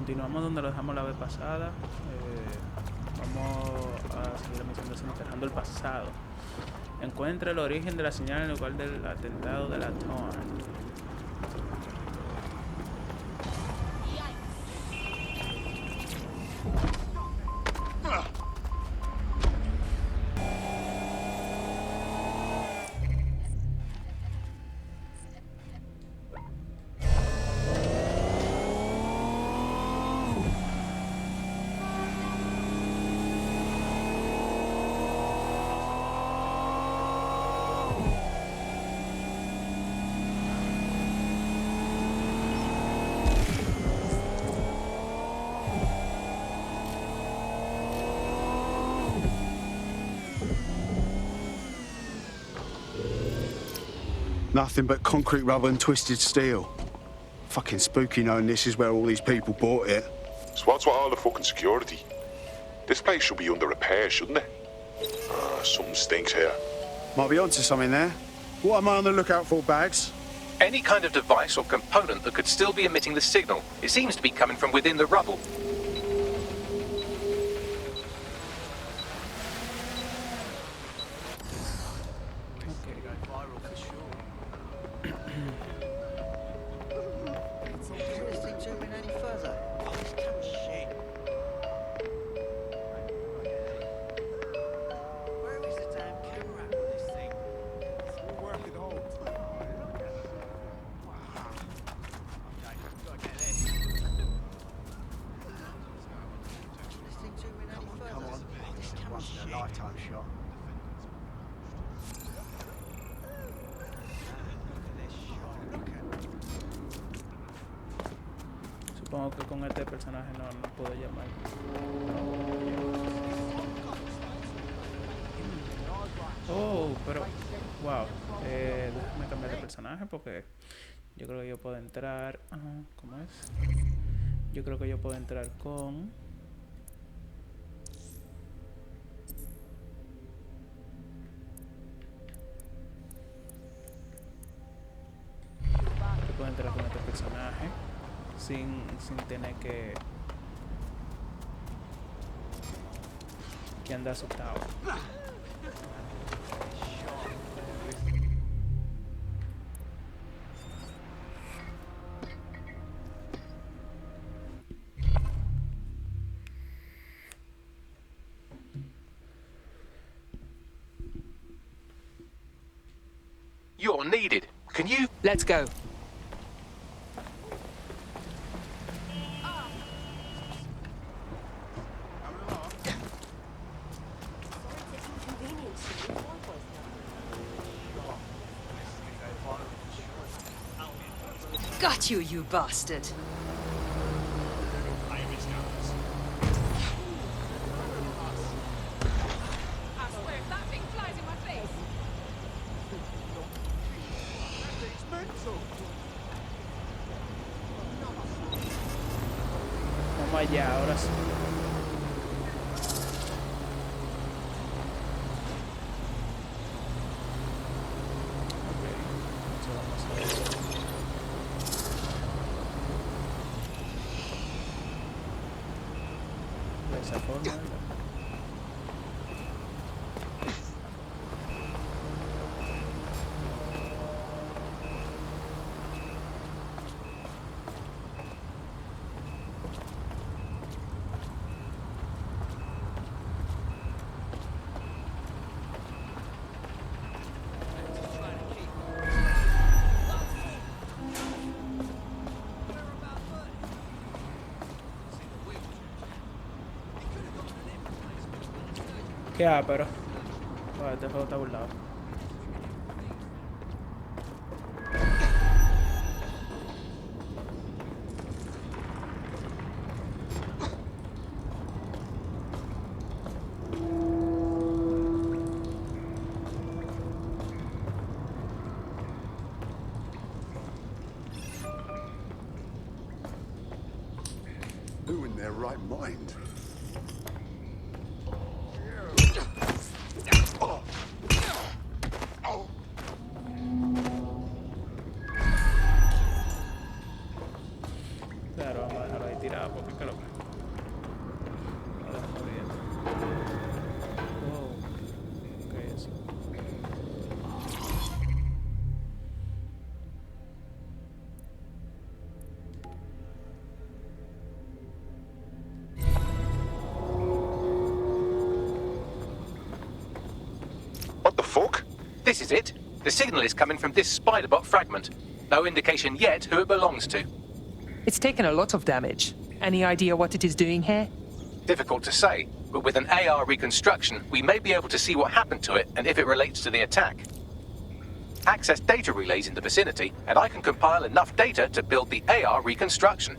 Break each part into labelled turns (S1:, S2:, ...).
S1: continuamos donde lo dejamos la vez pasada. Vamos a seguir la misión desenterrando el pasado. Encuentra el origen de la señal en el lugar del atentado de Ladrones.
S2: Nothing but concrete rubber and twisted steel. Fucking spooky knowing this is where all these people bought it.
S3: So what's with all the fucking security? This place should be under repair, shouldn't it? Something stinks here.
S2: Might be onto something there. What am I on the lookout for, Bags?
S4: Any kind of device or component that could still be emitting the signal. It seems to be coming from within the rubble.
S1: Supongo que con este personaje no puedo llamar. Oh, pero wow. Déjame cambiar de personaje porque yo creo que yo puedo entrar. ¿Cómo es? Yo creo que yo puedo entrar con. Yo puedo entrar con este personaje sin tener que andar asustado.
S4: You're needed. Can you?
S5: Let's go. Got you, you bastard.
S1: Vamos allá, ahora sí. Esa forma, ¿qué pero? Este juego está burlado.
S2: Who in their right mind?
S4: This is it. The signal is coming from this spider-bot fragment. No indication yet who it belongs to.
S5: It's taken a lot of damage. Any idea what it is doing here?
S4: Difficult to say, but with an AR reconstruction, we may be able to see what happened to it and if it relates to the attack. Access data relays in the vicinity, and I can compile enough data to build the AR reconstruction.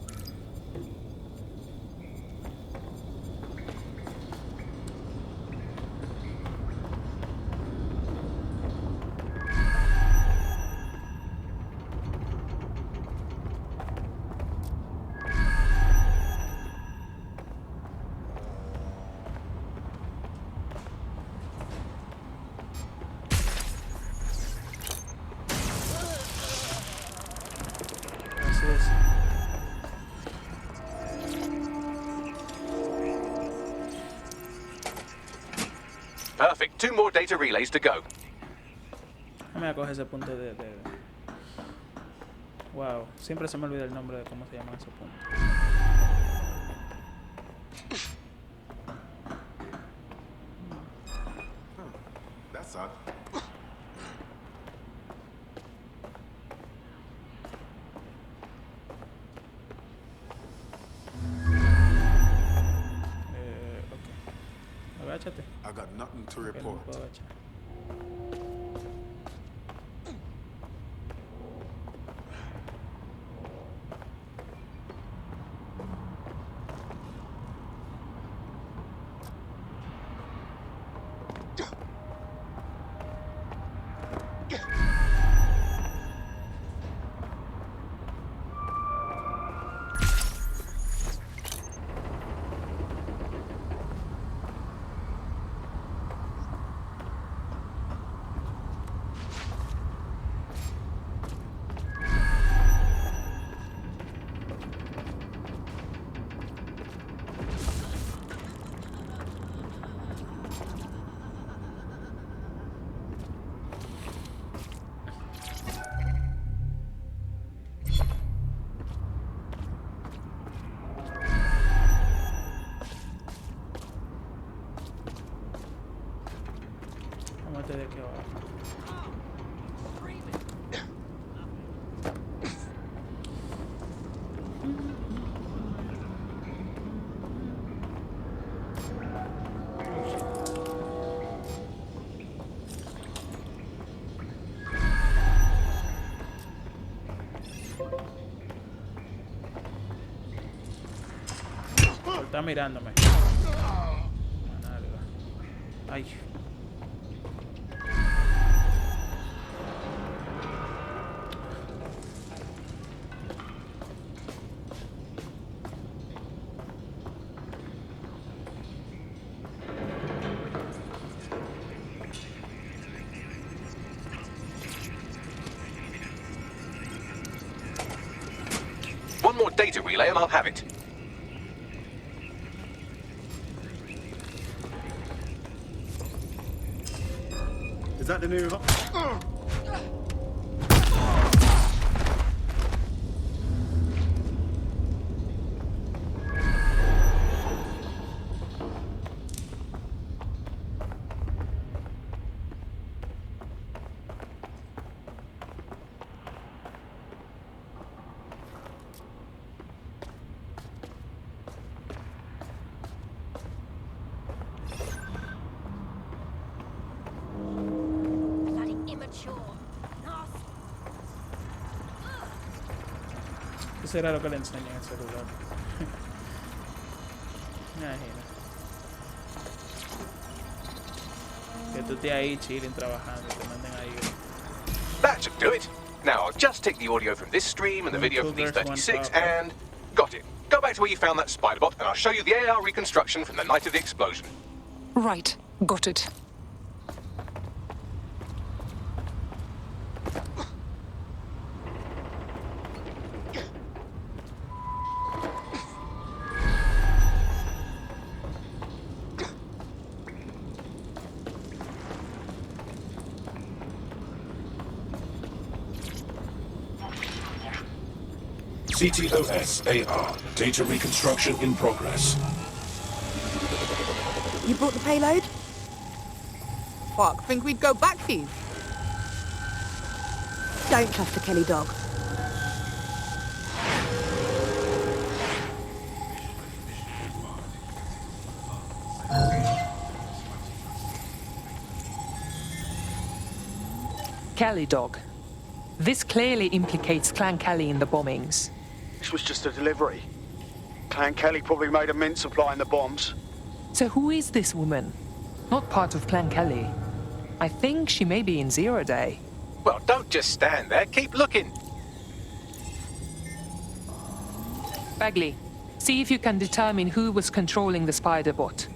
S4: Perfect. 2 more data relays to go.
S1: Déjame coger ese punto de... Wow, siempre se me olvida el nombre de cómo se llama ese punto.
S3: That's odd.
S1: Ok. Agáchate.
S3: I got nothing to
S1: Ok, no
S3: report.
S1: puedo agachar. Vamos a de aquí abajo. Está mirándome. Ay.
S4: One more data relay and I'll have it.
S2: Is that the new...
S1: Eso era lo que le enseñé en el celular. Imagina. Que tú estés ahí chilling, trabajando, te manden ahí.
S4: That should do it. Now I'll just take the audio from this stream and the video from these 36 and... Got it. Go back to where you found that spider bot and I'll show you the AR reconstruction from the night of the explosion.
S5: Right. Got it.
S6: CTOS-AR. Data reconstruction in progress.
S7: You brought the payload? Fuck, think we'd go back for you? Don't trust the Kelley dog.
S5: Kelley dog. This clearly implicates Clan Kelley in the bombings.
S2: This was just a delivery. Clan Kelley probably made a mint supplying the bombs.
S5: So who is this woman? Not part of Clan Kelley. I think she may be in Zero Day.
S4: Well, don't just stand there. Keep looking.
S5: Bagley, see if you can determine who was controlling the spider bot.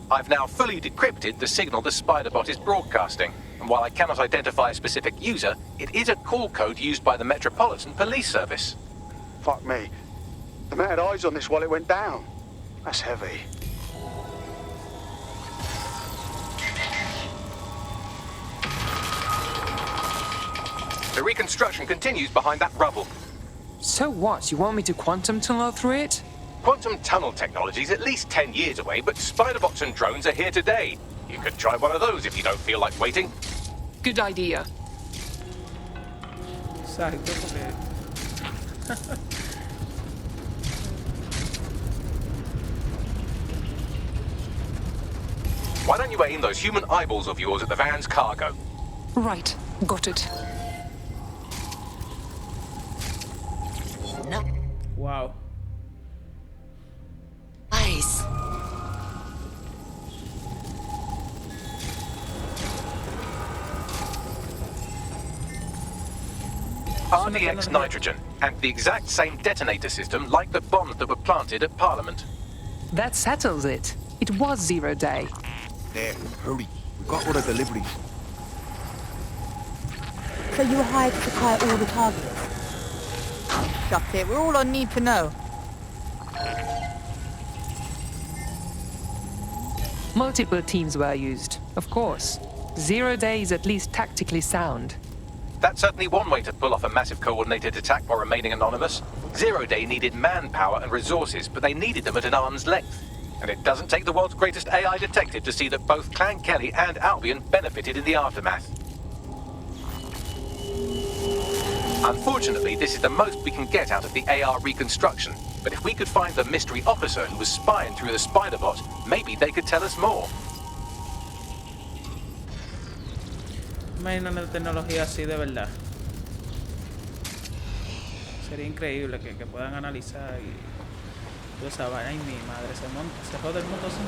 S4: I've now fully decrypted the signal the Spider-Bot is broadcasting. And while I cannot identify a specific user, it is a call code used by the Metropolitan Police Service.
S2: Fuck me. The man had eyes on this while it went down. That's heavy.
S4: The reconstruction continues behind that rubble.
S5: So what? You want me to quantum tunnel through it?
S4: Quantum tunnel technology is at least 10 years away, but Spider-Bots and drones are here today. You could try one of those if you don't feel like waiting.
S5: Good idea.
S1: Exacto, porque...
S4: Why don't you aim those human eyeballs of yours at the van's cargo?
S5: Right, got it.
S8: No.
S1: Wow.
S8: Nice.
S4: RDX nitrogen, and the exact same detonator system like the bombs that were planted at Parliament.
S5: That settles it. It was Zero Day.
S9: There, hurry. We've got other deliveries.
S7: So you were hired to supply all the targets?
S10: Got it. We're all on need to know.
S5: Multiple teams were used, of course. Zero Day is at least tactically sound.
S4: That's certainly one way to pull off a massive coordinated attack while remaining anonymous. Zero Day needed manpower and resources, but they needed them at an arm's length. And it doesn't take the world's greatest AI detective to see that both Clan Kelley and Albion benefited in the aftermath. Unfortunately, this is the most we can get out of the AR reconstruction. But if we could find the mystery officer who was spying through the Spider-Bot, maybe they could tell us more.
S1: Imagina una tecnología así de verdad. Sería increíble que puedan analizar y toda esa vaina. Ay, mi madre, se jode el mundo así.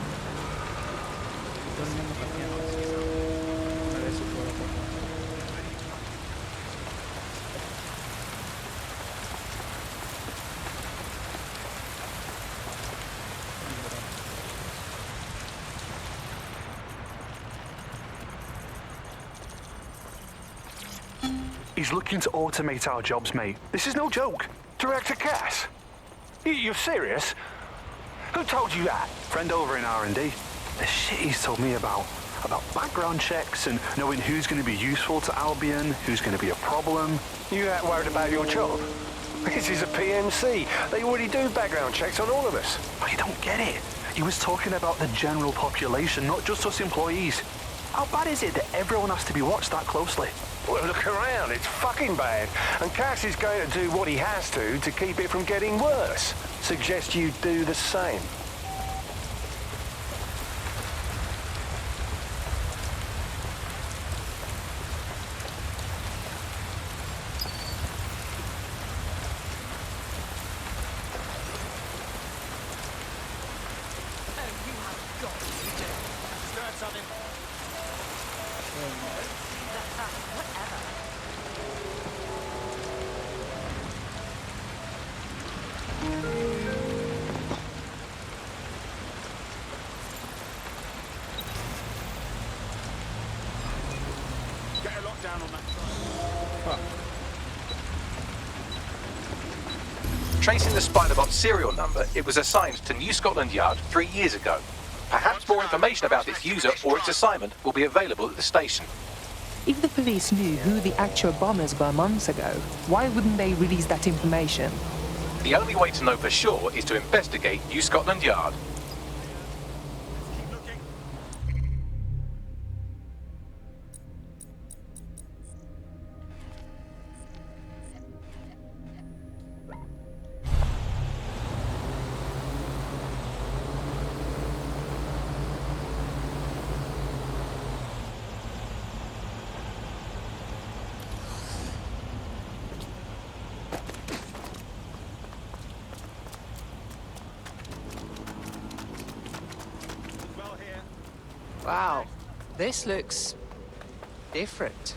S1: Todo el mundo hackeando así. A ver si puedo coger.
S11: He's looking to automate our jobs, mate. This is no joke.
S9: Director Cass? You're serious? Who told you that?
S11: Friend over in R&D. The shit he's told me about background checks and knowing who's going to be useful to Albion, who's going to be a problem.
S9: You that worried about your job? This is a PMC. They already do background checks on all of us.
S11: But you don't get it. He was talking about the general population, not just us employees. How bad is it that everyone has to be watched that closely?
S9: Well, look around. It's fucking bad. And Cass is going to do what he has to keep it from getting worse. Suggest you do the same.
S4: Tracing the Spider-Bot's serial number, it was assigned to New Scotland Yard 3 years ago. Perhaps more information about its user or its assignment will be available at the station.
S5: If the police knew who the actual bombers were months ago, why wouldn't they release that information?
S4: The only way to know for sure is to investigate New Scotland Yard.
S5: Wow, this looks different.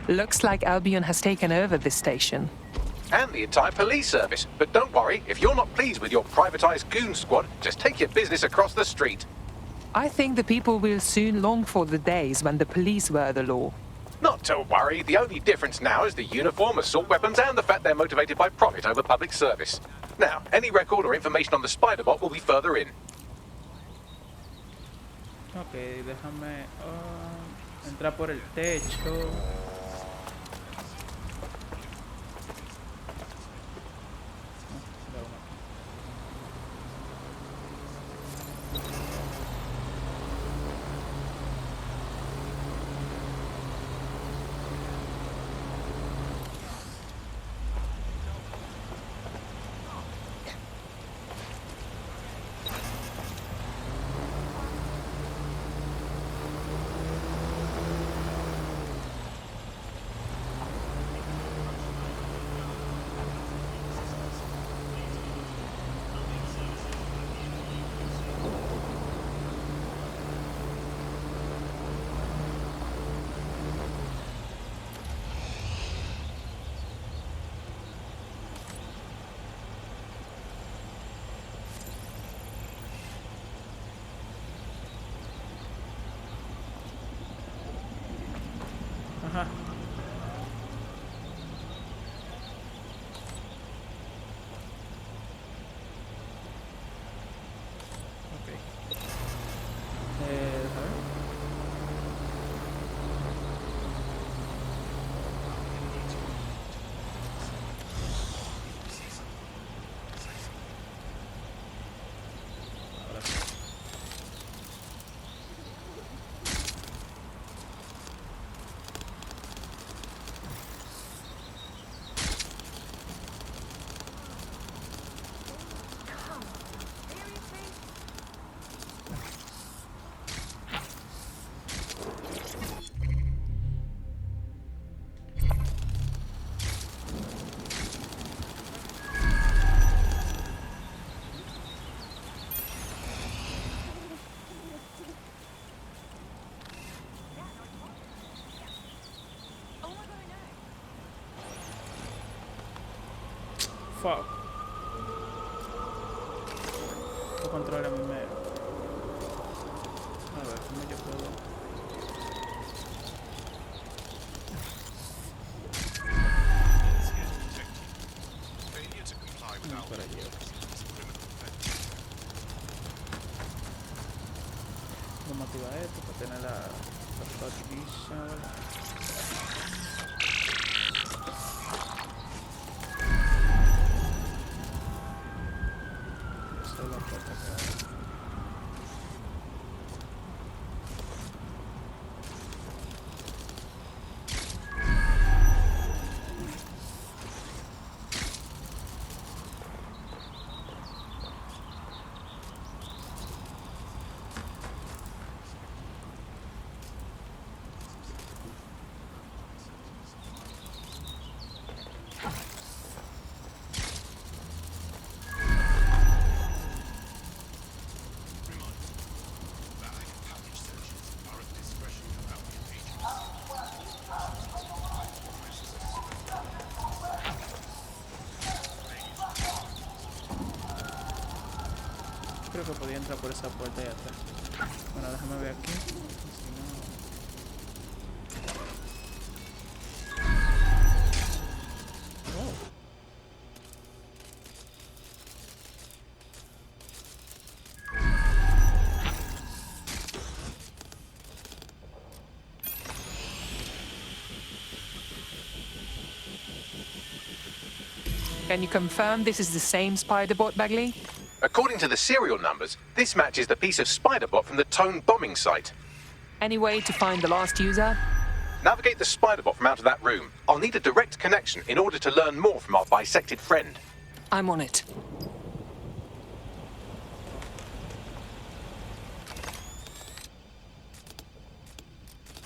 S5: Looks like Albion has taken over this station.
S4: And the entire police service. But don't worry, if you're not pleased with your privatized goon squad, just take your business across the street.
S5: I think the people will soon long for the days when the police were the law.
S4: Not to worry, the only difference now is the uniform, assault weapons, and the fact they're motivated by profit over public service. Now, any record or information on the Spider-Bot will be further in.
S1: Ok, déjame entrar por el techo. Ajá. Ok. A ver. Ahora sí. Fuck. Los controles a mí me... A ver, ¿cómo yo puedo...? Por allí. Vamos a activar esto para tener la Touch Vision. Creo que podía entrar por esa puerta de atrás. Bueno, déjame ver aquí.
S5: Can you confirm this is the same spider bot, Bagley?
S4: According to the serial numbers, this matches the piece of spider bot from the Tone bombing site.
S5: Any way to find the last user?
S4: Navigate the spider bot from out of that room. I'll need a direct connection in order to learn more from our bisected friend.
S5: I'm on it.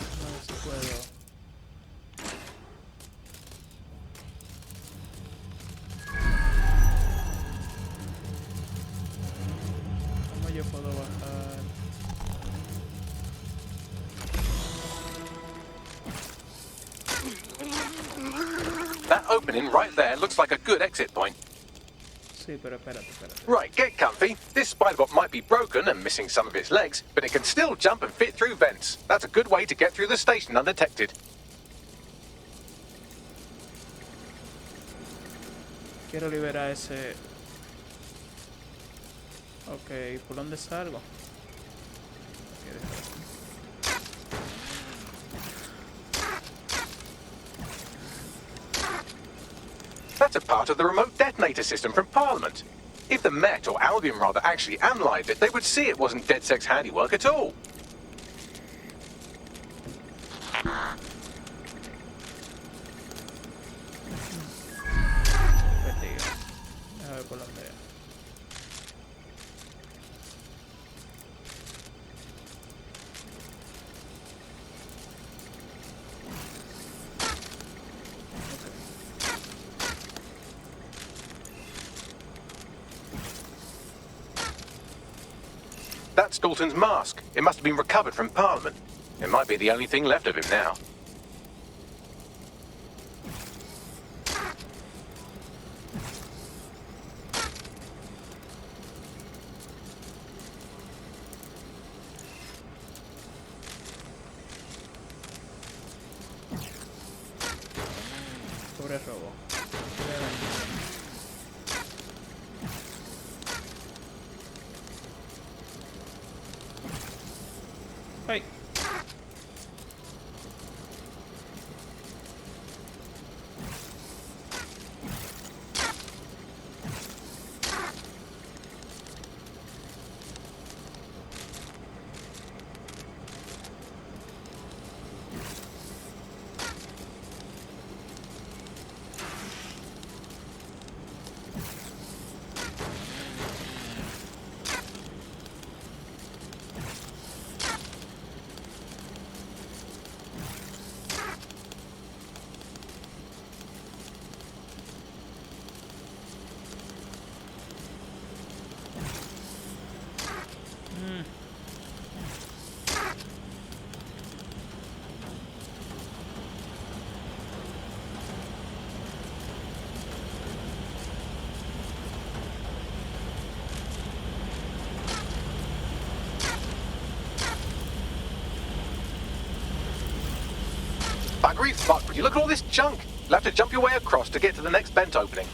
S1: A ver si puedo. ¿Cómo yo puedo bajar?
S4: That opening right there looks like a good exit point.
S1: Sí, pero espérate.
S4: Right, get comfy. This spider bot might be broken and missing some of its legs, but it can still jump and fit through vents. That's a good way to get through the station undetected.
S1: Quiero liberar ese... Ok, ¿por dónde salgo? Ok, déjame.
S4: That's a part of the remote detonator system from Parliament. If the Met, or Albion rather, actually analysed it, they would see it wasn't DedSec's handiwork at all.
S1: Perdido. A ver por dónde es.
S4: That's Dalton's mask. It must have been recovered from Parliament. It might be the only thing left of him now.
S1: Pobre robo. Hey.
S4: Buggery fuck, would you look at all this junk? You'll have to jump your way across to get to the next vent opening.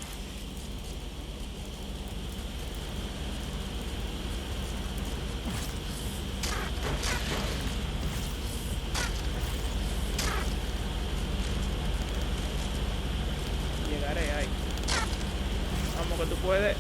S1: Llegaré ahí. Vamos que tú puedes.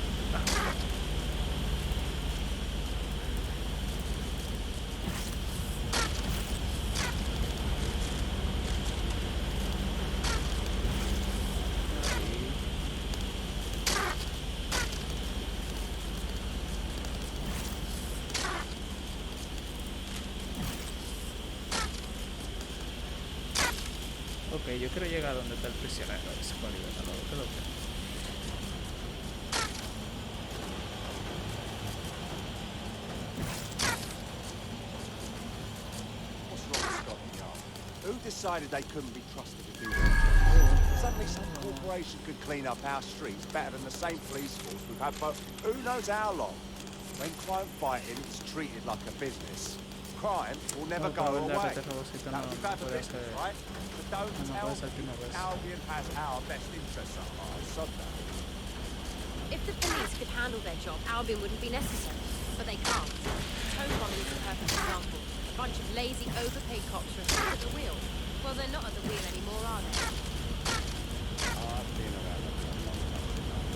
S1: Ok, yo quiero llegar a donde está el prisionero. Ese cual libertador, ¿qué es lo que?
S8: What's wrong with Scotland Yard? Who decided they couldn't be trusted to do their job? Suddenly some corporation could clean up our streets better than the same police force we've had for who knows how long. When crime fighting is treated like a business, crime will never go away. That would be bad for business, right? But don't tell me Albion has our best interests at heart. So
S12: if the police could handle their job, Albion wouldn't be necessary. But they can't. Tone bombing is a perfect example. A bunch of lazy, overpaid cops are asleep at the wheel. Well, they're not at the wheel anymore, are they?
S8: I've been around that for a long time.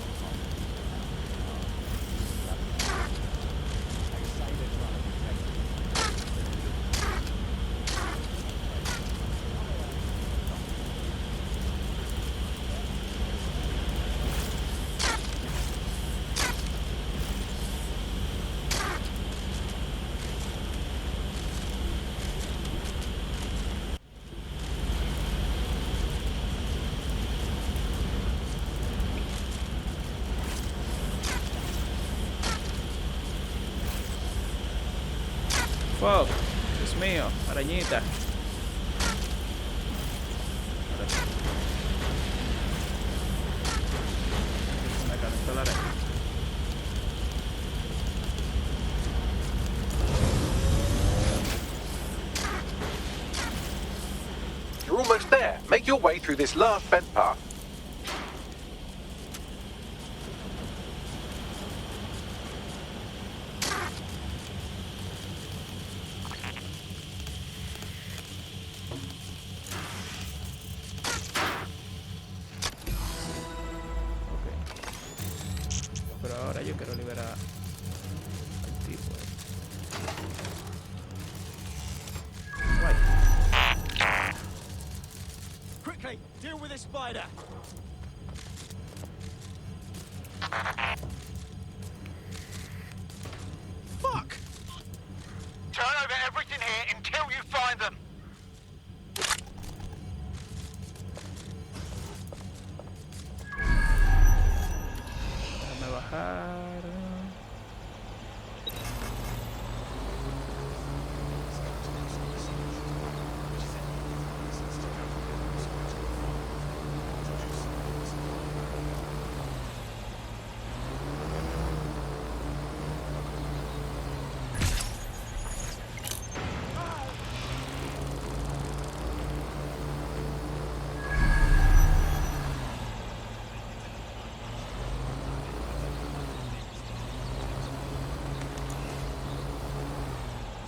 S1: Fuck. Dios mío. Arañita. Ahora sí. Me calentó la araña.
S4: You're almost there. Make your way through this last vent path.
S1: Pero ahora yo quiero liberar al tipo.
S8: Quickly, deal with this spider. Fuck!
S13: Turn over everything here until you find them.
S1: Déjame bajar.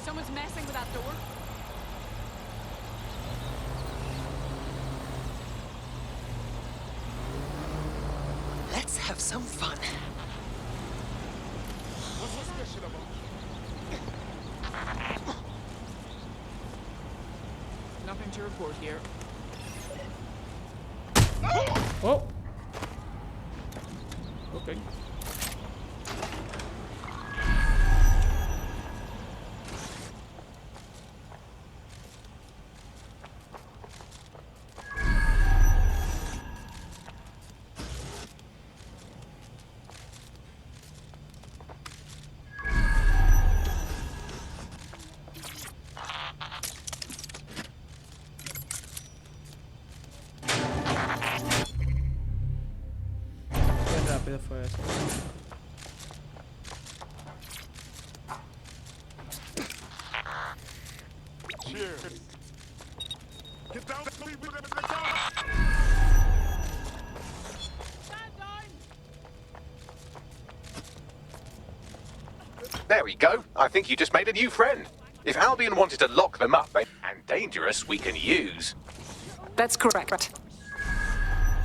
S12: Someone's messing with that door.
S5: Let's have some fun. Nothing to report here.
S1: Oh. Okay. Qué rápido fue eso.
S8: Cheers. Get down, please.
S4: There we go. I think you just made a new friend. If Albion wanted to lock them up, and dangerous, we can use.
S5: That's correct.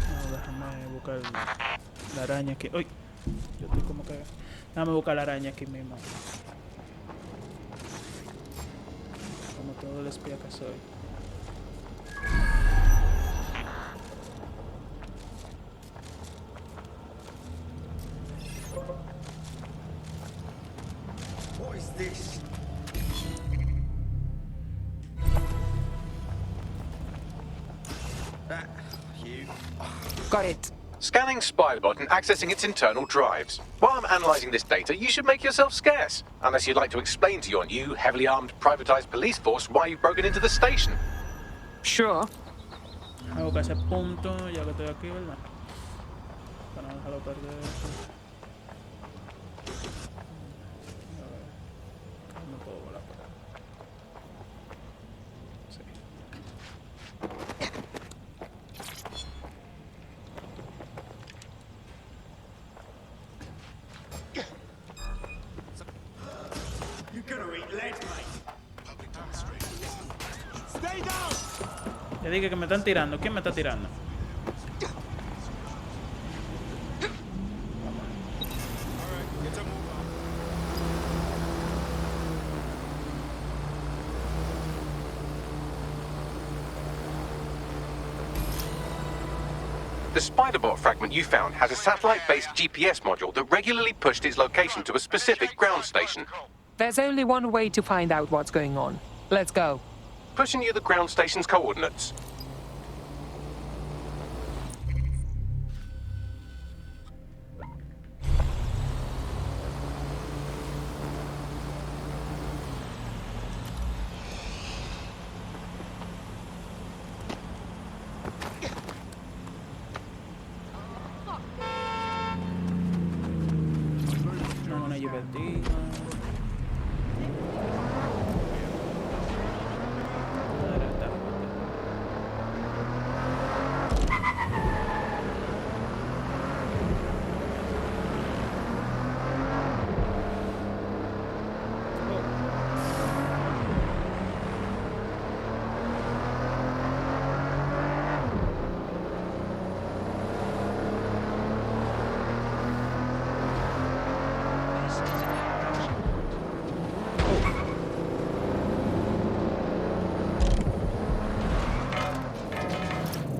S1: No, déjame buscar la araña aquí. Uy, yo estoy como que... Déjame buscar la araña aquí mismo. Como todo el espía que soy.
S8: What is this? You.
S5: Got it.
S4: Scanning Spybot and accessing its internal drives. While I'm analysing this data, you should make yourself scarce. Unless you'd like to explain to your new, heavily armed, privatised police force why you've broken into the station.
S5: Sure.
S1: Voy a buscar ese punto, ya que estoy aquí, ¿verdad? Para no dejarlo perder. A ver, no puedo volar por acá. Sí.
S8: You're gonna eat lead, mate. Stay down!
S1: Ya dije que me están tirando. ¿Quién me está tirando?
S4: The Spiderbot fragment you found has a satellite-based GPS module that regularly pushed its location to a specific ground station.
S5: There's only one way to find out what's going on. Let's go.
S4: Pushing you the ground station's coordinates.
S1: allí perdido.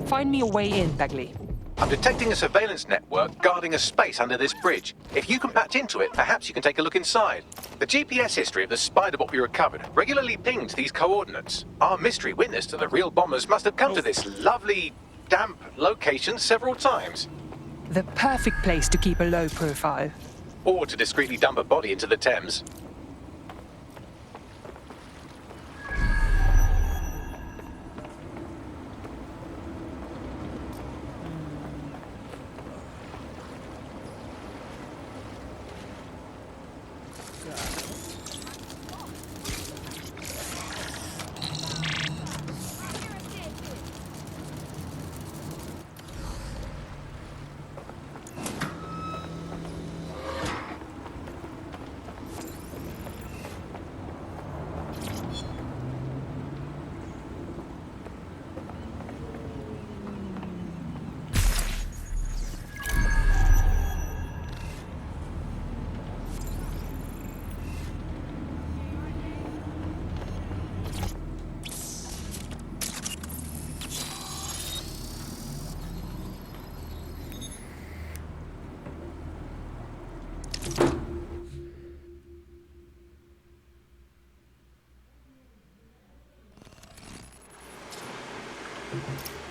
S5: Find me a way in, Bagley.
S4: I'm detecting a surveillance network guarding a space under this bridge. If you can patch into it, perhaps you can take a look inside. The GPS history of the spider bot we recovered regularly pinged these coordinates. Our mystery witness to the real bombers must have come to this lovely, damp location several times.
S5: The perfect place to keep a low profile.
S4: Or to discreetly dump a body into the Thames.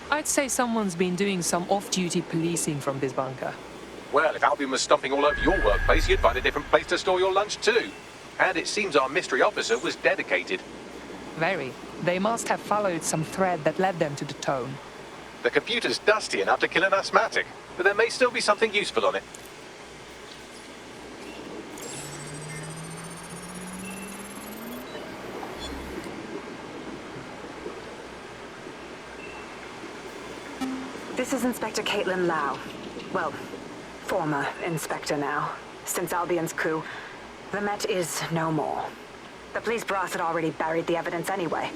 S5: I'd say someone's been doing some off-duty policing from this bunker.
S4: Well, if Albion was stomping all over your workplace, you'd find a different place to store your lunch too. And it seems our mystery officer was dedicated.
S5: Very. They must have followed some thread that led them to the tone.
S4: The computer's dusty enough to kill an asthmatic, but there may still be something useful on it.
S14: This is Inspector Caitlin Lau. Well, former inspector now. Since Albion's coup, the Met is no more. The police brass had already buried the evidence anyway.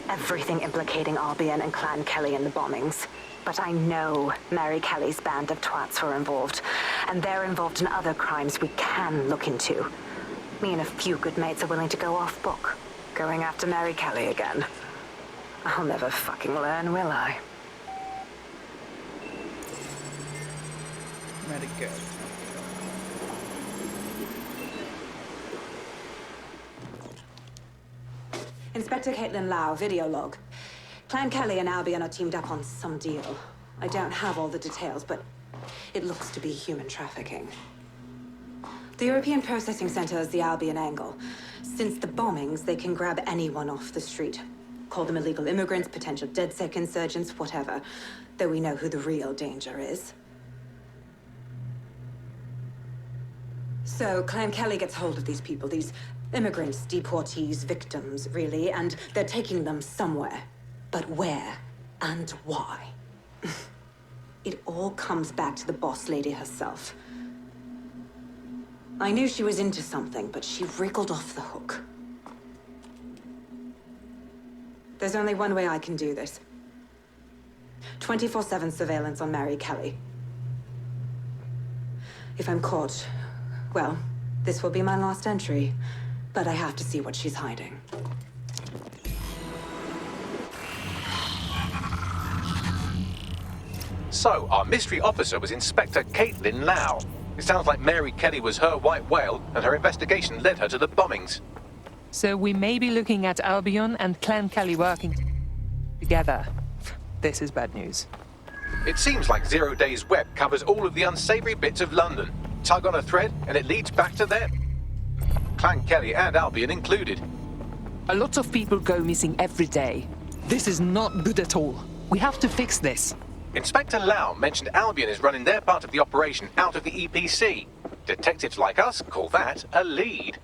S14: Everything implicating Albion and Clan Kelley in the bombings. But I know Mary Kelley's band of twats were involved, and they're involved in other crimes we can look into. Me and a few good mates are willing to go off book, going after Mary Kelley again. I'll never fucking learn, will I?
S1: Mary Kelley.
S14: Inspector Caitlin Lau, video log. Clan Kelley and Albion are teamed up on some deal. I don't have all the details, but it looks to be human trafficking. The European Processing Center is the Albion angle. Since the bombings, they can grab anyone off the street. Call them illegal immigrants, potential DedSec insurgents, whatever. Though we know who the real danger is. So, Clan Kelley gets hold of these people, these immigrants, deportees, victims, really, and they're taking them somewhere. But where and why? It all comes back to the boss lady herself. I knew she was into something, but she wriggled off the hook. There's only one way I can do this. 24/7 surveillance on Mary Kelley. If I'm caught, well, this will be my last entry. But I have to see what she's hiding.
S4: So, our mystery officer was Inspector Caitlin Lau. It sounds like Mary Kelley was her white whale, and her investigation led her to the bombings.
S5: So we may be looking at Albion and Clan Kelley working together. This is bad news.
S4: It seems like Zero Days Web covers all of the unsavory bits of London. Tug on a thread, and it leads back to them. Clan Kelley and Albion included.
S5: A lot of people go missing every day. This is not good at all. We have to fix this.
S4: Inspector Lau mentioned Albion is running their part of the operation out of the EPC. Detectives like us call that a lead.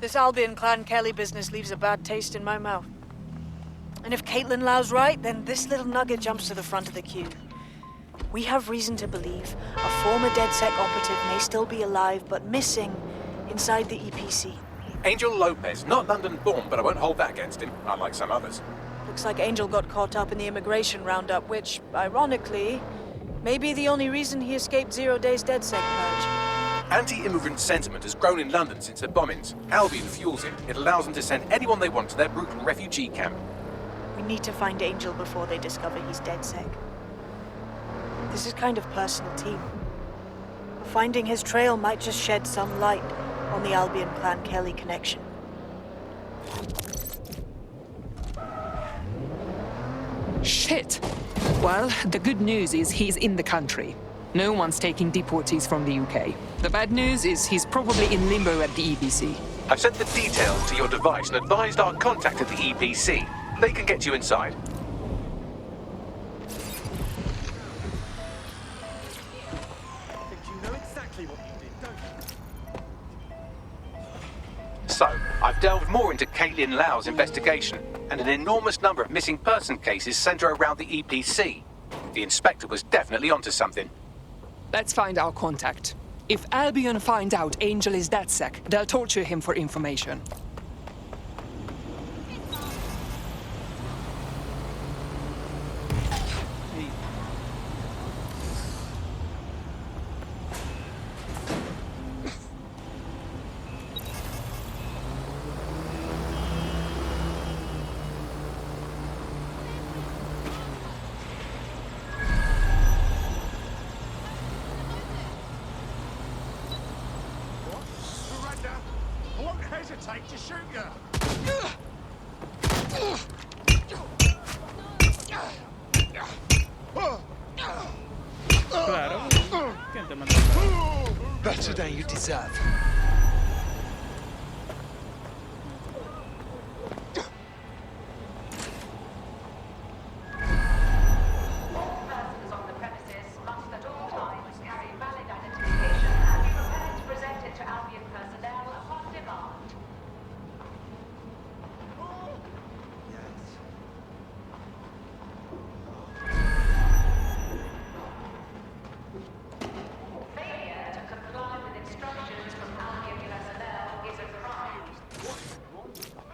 S15: This Albion clan Kelley business leaves a bad taste in my mouth. And if Caitlin Lau's right, then this little nugget jumps to the front of the queue. We have reason to believe a former DedSec operative may still be alive, but missing inside the EPC.
S4: Angel Lopez, not London-born, but I won't hold that against him, unlike some others.
S15: Looks like Angel got caught up in the immigration roundup, which, ironically, may be the only reason he escaped 0 Days DedSec purge.
S4: Anti-immigrant sentiment has grown in London since the bombings. Albion fuels it. It allows them to send anyone they want to their brutal refugee camp.
S15: We need to find Angel before they discover he's DedSec. This is kind of personal team. Finding his trail might just shed some light on the Albion clan Kelley connection.
S5: Shit! Well, the good news is he's in the country. No one's taking deportees from the UK. The bad news is he's probably in limbo at the EPC.
S4: I've sent the details to your device and advised our contact at the EPC. They can get you inside.
S8: You know exactly what you did, don't you?
S4: So, I've delved more into Caitlin Lau's investigation, and an enormous number of missing person cases center around the EPC. The inspector was definitely onto something.
S5: Let's find our contact. If Albion find out Angel is DedSec, they'll torture him for information.
S8: I won't hesitate to shoot you.
S1: Claro. ¿Quién te mandó?
S8: Better than you deserve.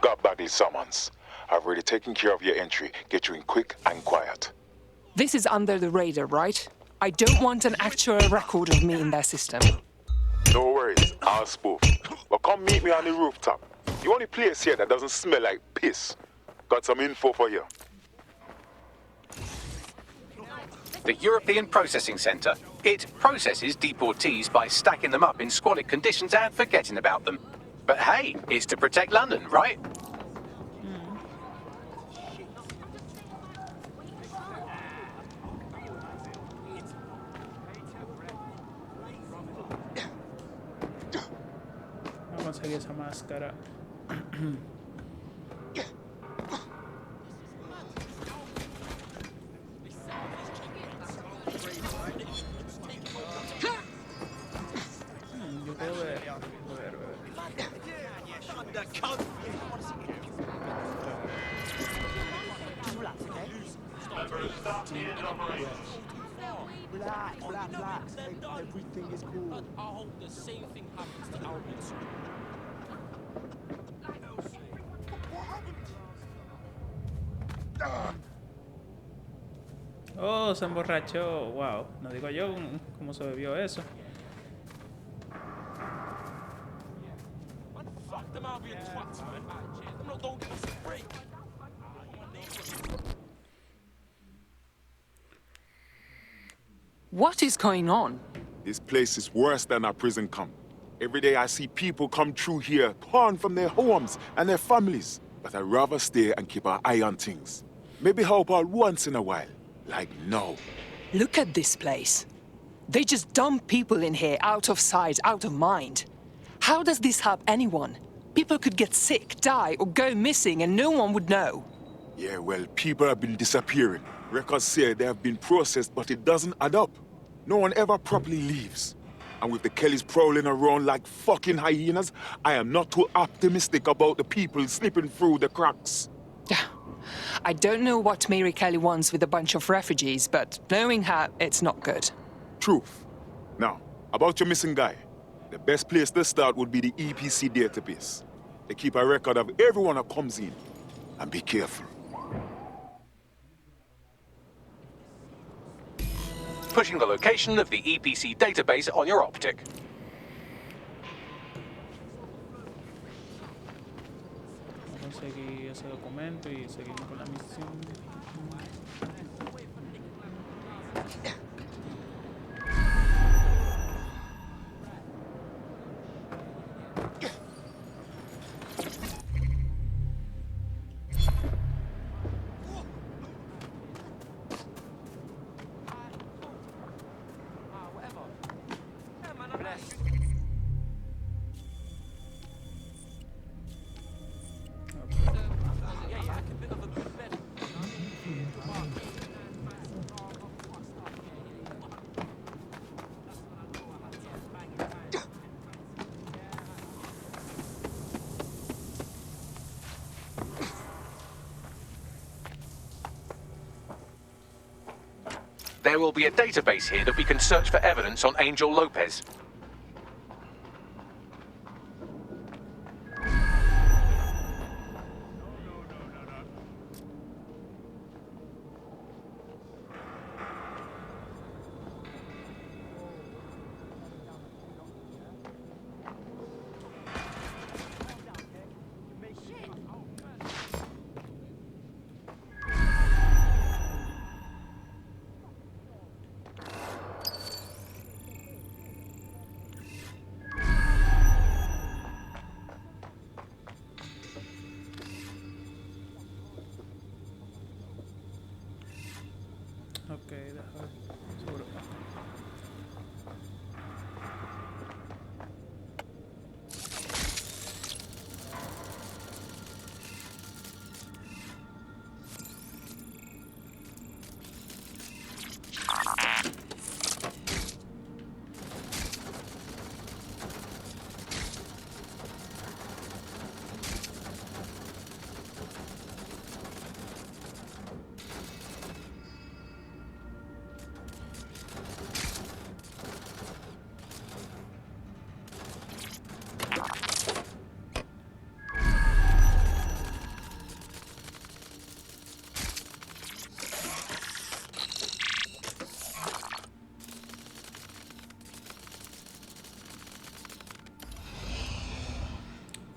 S3: Got Bagley's summons. I've already taken care of your entry. Get you in quick and quiet.
S5: This is under the radar, right? I don't want an actual record of me in their system.
S3: No worries, I'll spoof. But come meet me on the rooftop. The only place here that doesn't smell like piss. Got some info for you.
S4: The European Processing Centre. It processes deportees by stacking them up in squalid conditions and forgetting about them. But hey, it's to protect London, right?
S1: Vamos a conseguir esa máscara. Yo puedo ver.
S8: Relax. Everything is cool.
S16: I hope the same thing happens to Albion soon.
S1: Oh, se emborrachó. Wow. No digo yo cómo se bebió eso.
S16: Fuck them Albion twats, man. I'm not gonna give us a break.
S5: What is going on?
S3: This place is worse than a prison camp. Every day I see people come through here, torn from their homes and their families. But I'd rather stay and keep an eye on things. Maybe help out once in a while. Like now.
S5: Look at this place. They just dump people in here out of sight, out of mind. How does this help anyone? People could get sick, die, or go missing and no one would know.
S3: Yeah, well, people have been disappearing. Records say they have been processed, but it doesn't add up. No one ever properly leaves. And with the Kelleys prowling around like fucking hyenas, I am not too optimistic about the people slipping through the cracks.
S5: I don't know what Mary Kelley wants with a bunch of refugees, but knowing her, it's not good.
S3: Truth. Now, about your missing guy. The best place to start would be the EPC database. They keep a record of everyone that comes in. And be careful.
S4: Pushing the location of the EPC database on your optic.
S1: Vamos a conseguir ese documento y seguimos con la misión.
S4: There will be a database here that we can search for evidence on Angel Lopez. Ok, déjame ver. Seguro.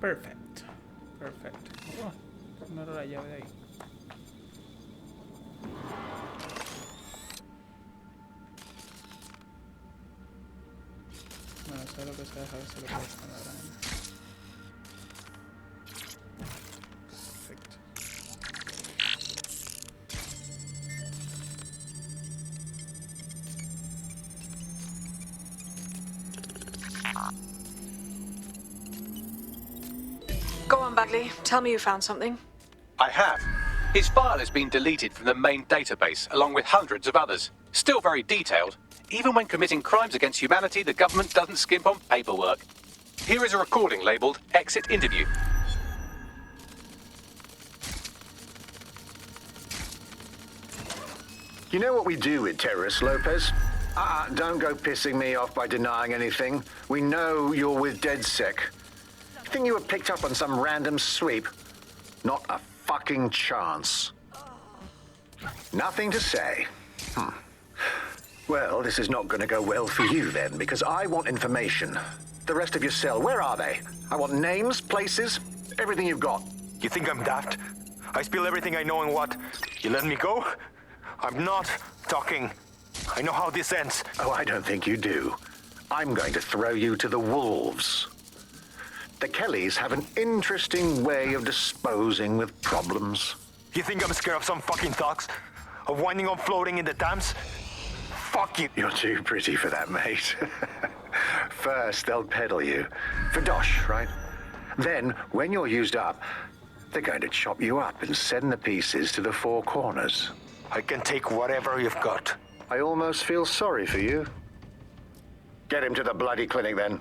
S4: Perfect. Perfect. Oh, no era la llave de ahí. Bueno, eso es lo que se deja, a ver si lo puedo poner ahora. Perfecto.
S15: Go on, Bagley. Tell me you found something.
S4: I have. His file has been deleted from the main database, along with hundreds of others. Still very detailed. Even when committing crimes against humanity, the government doesn't skimp on paperwork. Here is a recording labeled Exit Interview.
S9: You know what we do with terrorists, Lopez? Don't go pissing me off by denying anything. We know you're with DedSec. You think you were picked up on some random sweep? Not a fucking chance. Nothing to say. Well, this is not going to go well for you then, because I want information. The rest of your cell, where are they? I want names, places, everything you've got.
S17: You think I'm daft? I spill everything I know and what? You let me go? I'm not talking. I know how this ends.
S9: Oh, I don't think you do. I'm going to throw you to the wolves. The Kelleys have an interesting way of disposing with problems.
S17: You think I'm scared of some fucking thugs? Of winding up floating in the dams? Fuck you.
S9: You're too pretty for that, mate. First, they'll peddle you. For dosh, right? Then, when you're used up, they're going to chop you up and send the pieces to the four corners.
S17: I can take whatever you've got.
S9: I almost feel sorry for you. Get him to the bloody clinic, then.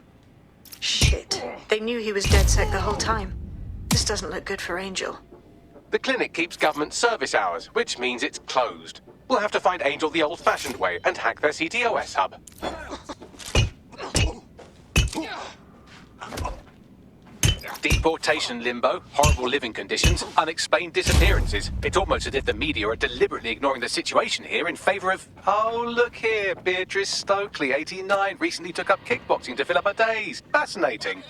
S15: Shit. They knew he was DedSec the whole time. This doesn't look good for Angel.
S4: The clinic keeps government service hours, which means it's closed. We'll have to find Angel the old-fashioned way and hack their CTOS hub. Deportation limbo, horrible living conditions, unexplained disappearances. It's almost as if the media are deliberately ignoring the situation here in favor of... Oh, look here, Beatrice Stokely, 89, recently took up kickboxing to fill up her days. Fascinating.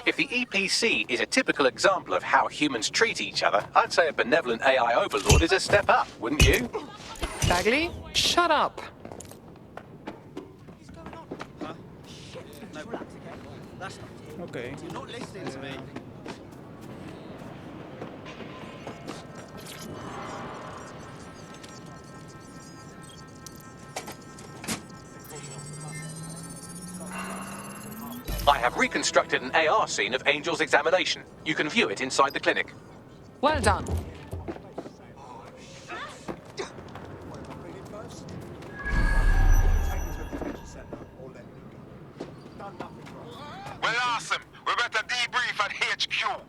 S4: If the EPC is a typical example of how humans treat each other, I'd say a benevolent AI overlord is a step up, wouldn't you?
S5: Bagley, shut up.
S1: Okay.
S8: You're not listening to me.
S4: I have reconstructed an AR scene of Angel's examination. You can view it inside the clinic.
S5: Well done.
S13: Well, awesome. We're about to debrief at HQ.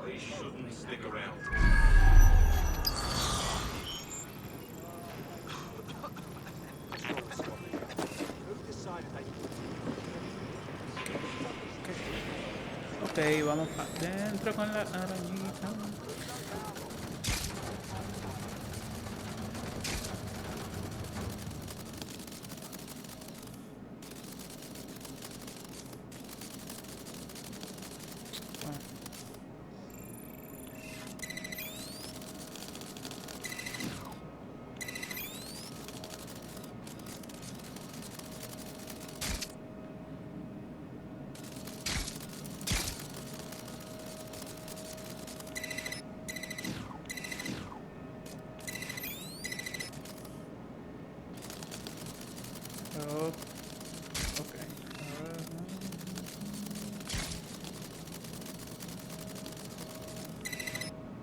S6: I shouldn't stick around.
S1: Ok, vamos para adentro con la arañita. Oh, okay.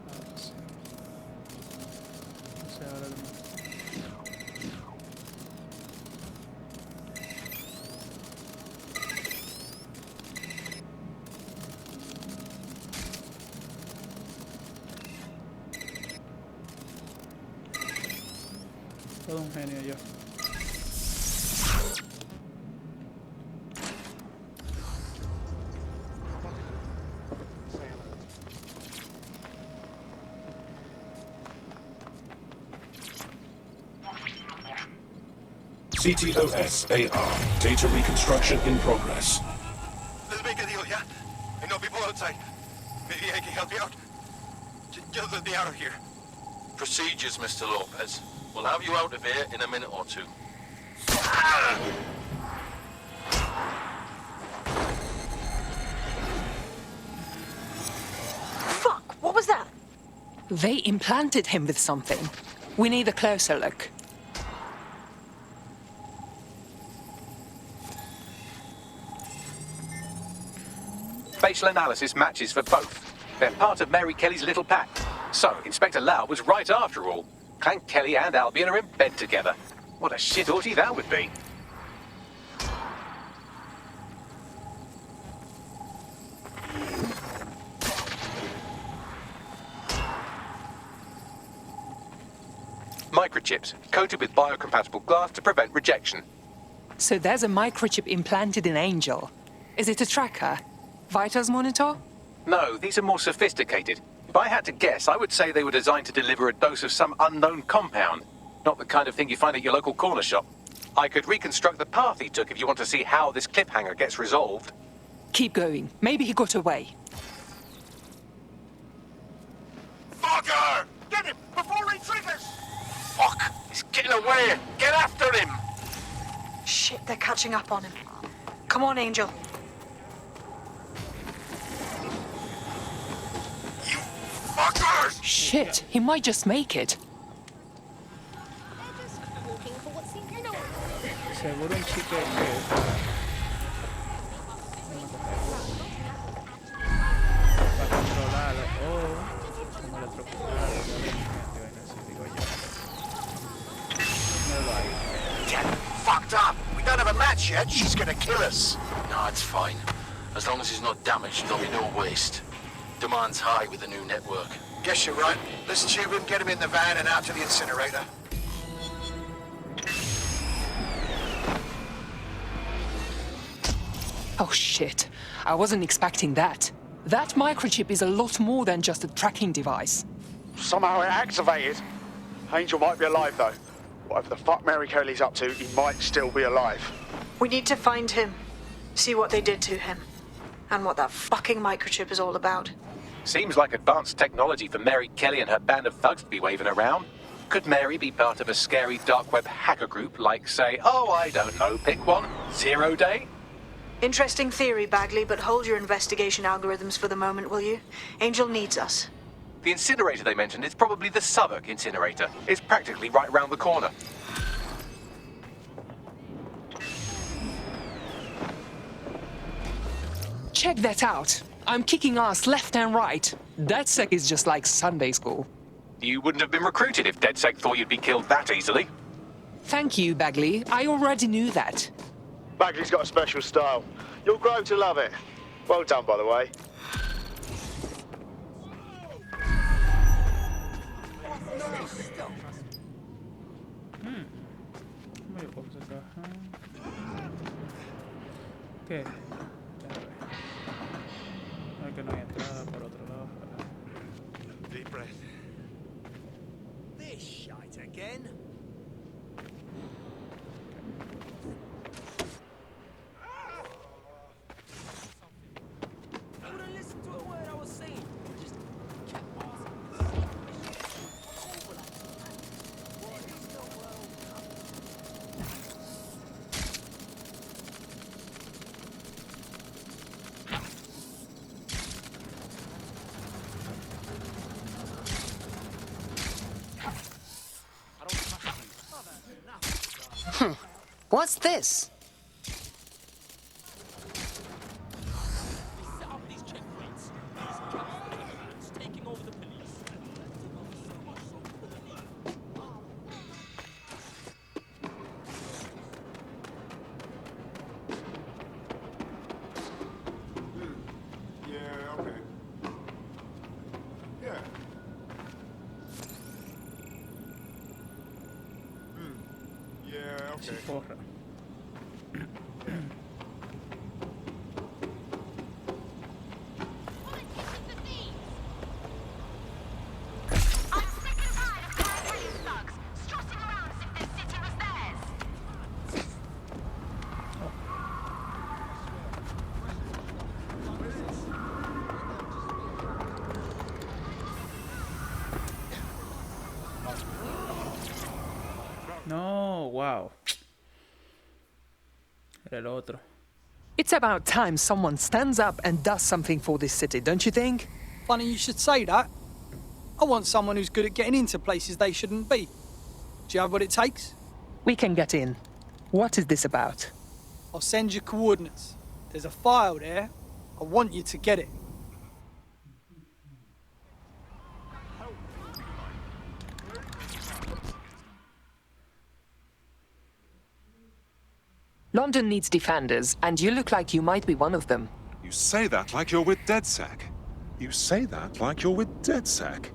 S1: Let's see. No sé ahora cómo. Todo un genio yo.
S6: CTOS AR. Data reconstruction in progress.
S13: Let's make a deal, yeah? I know people outside. Maybe I can help you out. Just let me out of here.
S18: Procedures, Mr. Lopez. We'll have you out of here in a minute or two.
S15: Fuck! What was that?
S5: They implanted him with something. We need a closer look.
S4: Facial analysis matches for both. They're part of Mary Kelley's little pack. So, Inspector Lau was right after all. Clank Kelley and Albion are in bed together. What a shit orgy that would be. Microchips, coated with biocompatible glass to prevent rejection.
S5: So there's a microchip implanted in Angel. Is it a tracker? Vitals monitor?
S4: No, these are more sophisticated. If I had to guess, I would say they were designed to deliver a dose of some unknown compound. Not the kind of thing you find at your local corner shop. I could reconstruct the path he took if you want to see how this cliffhanger gets resolved.
S5: Keep going. Maybe he got away.
S13: Fucker! Get him before he triggers!
S17: Fuck! He's getting away! Get after him!
S14: Shit, they're catching up on him. Come on, Angel.
S13: Fuckers!
S5: Shit, he might just make it.
S1: Seguro un chico para controlarlo o como electrocutarlo, digo yo. Míralo ahí.
S13: Get fucked up! We don't have a match yet. She's gonna kill us.
S18: No, it's fine. As long as he's not damaged, there'll be no waste. Demand's high with the new network.
S13: Guess you're right. Let's tube him, get him in the van and out to the incinerator.
S5: Oh shit, I wasn't expecting that. That microchip is a lot more than just a tracking device.
S2: Somehow it activated. Angel might be alive, though. Whatever the fuck Mary Kelley's up to, he might still be alive.
S15: We need to find him. See what they did to him. And what that fucking microchip is all about.
S4: Seems like advanced technology for Mary Kelley and her band of thugs to be waving around. Could Mary be part of a scary dark web hacker group like, say, oh, I don't know, pick one, 0 Day?
S15: Interesting theory, Bagley, but hold your investigation algorithms for the moment, will you? Angel needs us.
S4: The incinerator they mentioned is probably the Southwark incinerator. It's practically right round the corner.
S5: Check that out. I'm kicking ass left and right. DedSec is just like Sunday school.
S4: You wouldn't have been recruited if DedSec thought you'd be killed that easily.
S5: Thank you, Bagley. I already knew that.
S2: Bagley's got a special style. You'll grow to love it. Well done, by the way.
S1: ¿Qué? No, que no hay entrada por otro lado.
S8: Deep breath. This shite again.
S16: I wouldn't listen to a word I was saying. Just kept asking.
S19: What's this?
S16: Set up these checkpoints. These cops taking over the police.
S3: Yeah, okay. Yeah. Yeah, okay.
S1: Porra. No, wow. Era el otro.
S5: It's about time someone stands up and does something for this city, don't you think?
S20: Funny you should say that. I want someone who's good at getting into places they shouldn't be. Do you have what it takes?
S5: We can get in. What is this about?
S20: I'll send you coordinates. There's a file there. I want you to get it.
S5: London needs defenders, and you look like you might be one of them.
S21: You say that like you're with DedSec. You say that like you're with DedSec.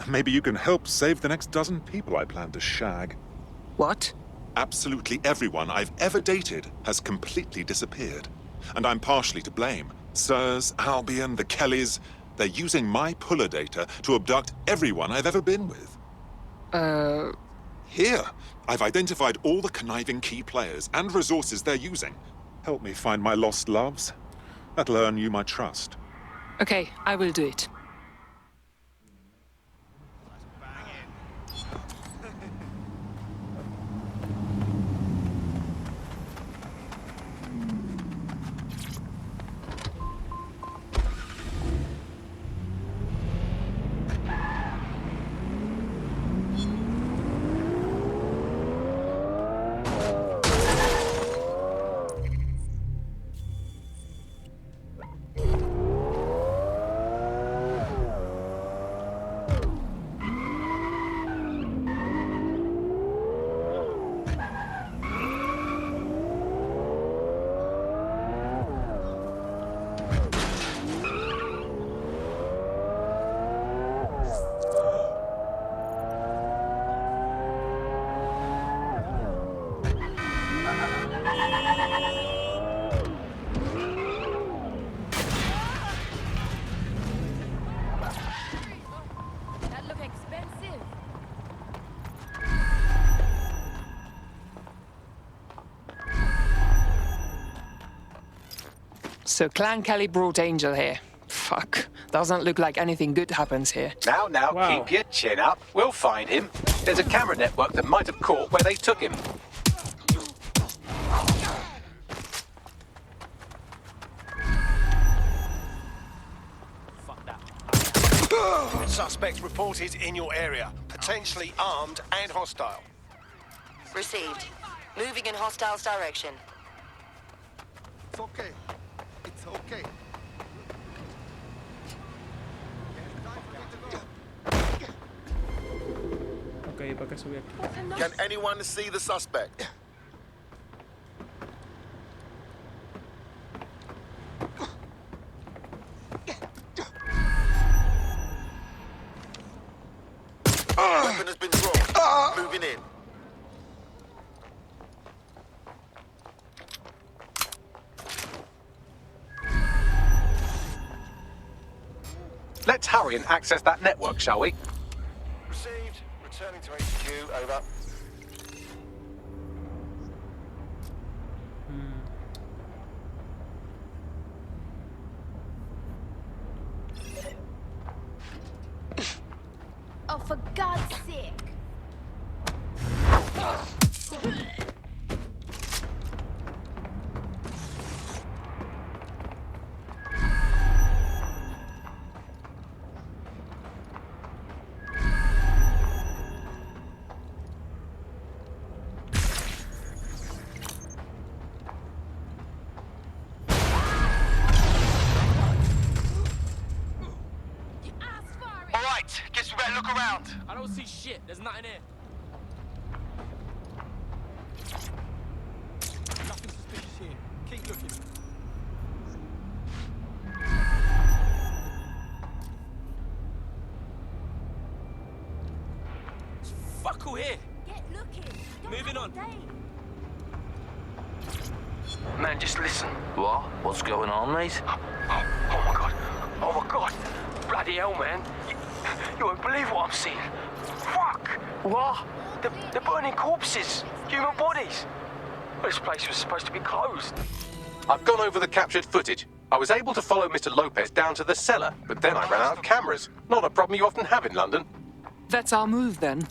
S21: Maybe you can help save the next dozen people I plan to shag.
S5: What?
S21: Absolutely everyone I've ever dated has completely disappeared. And I'm partially to blame. Sirs, Albion, the Kelleys, they're using my puller data to abduct everyone I've ever been with. Here, I've identified all the conniving key players and resources they're using. Help me find my lost loves. That'll earn you my trust.
S5: Okay, I will do it. So Clan Kelley brought Angel here. Fuck. Doesn't look like anything good happens here.
S4: Now, keep your chin up. We'll find him. There's a camera network that might have caught where they took him.
S13: Suspect reported in your area. Potentially armed and hostile.
S7: Received. Moving in hostiles direction.
S13: It's okay. It's okay.
S1: Ok, ¿para qué subí aquí?
S13: Can anyone see the suspect? Weapon has been drawn. Moving in.
S4: Let's hurry and access that network, shall we?
S13: Received. Returning to HQ. Over.
S12: Oh, for God's sake.
S13: Alright, guess we better look around.
S16: I don't see shit. There's nothing here.
S20: Nothing suspicious here. Keep looking.
S16: It's fuck all here.
S12: Get looking.
S16: Moving on.
S17: Man, just listen. What? What's going on, mate? Oh my god. Oh my god. Bloody hell, man. You won't believe what I'm seeing. Fuck! What? They're burning corpses. Human bodies. This place was supposed to be closed.
S4: I've gone over the captured footage. I was able to follow Mr. Lopez down to the cellar, but then I ran out of cameras. Not a problem you often have in London.
S5: That's our move then.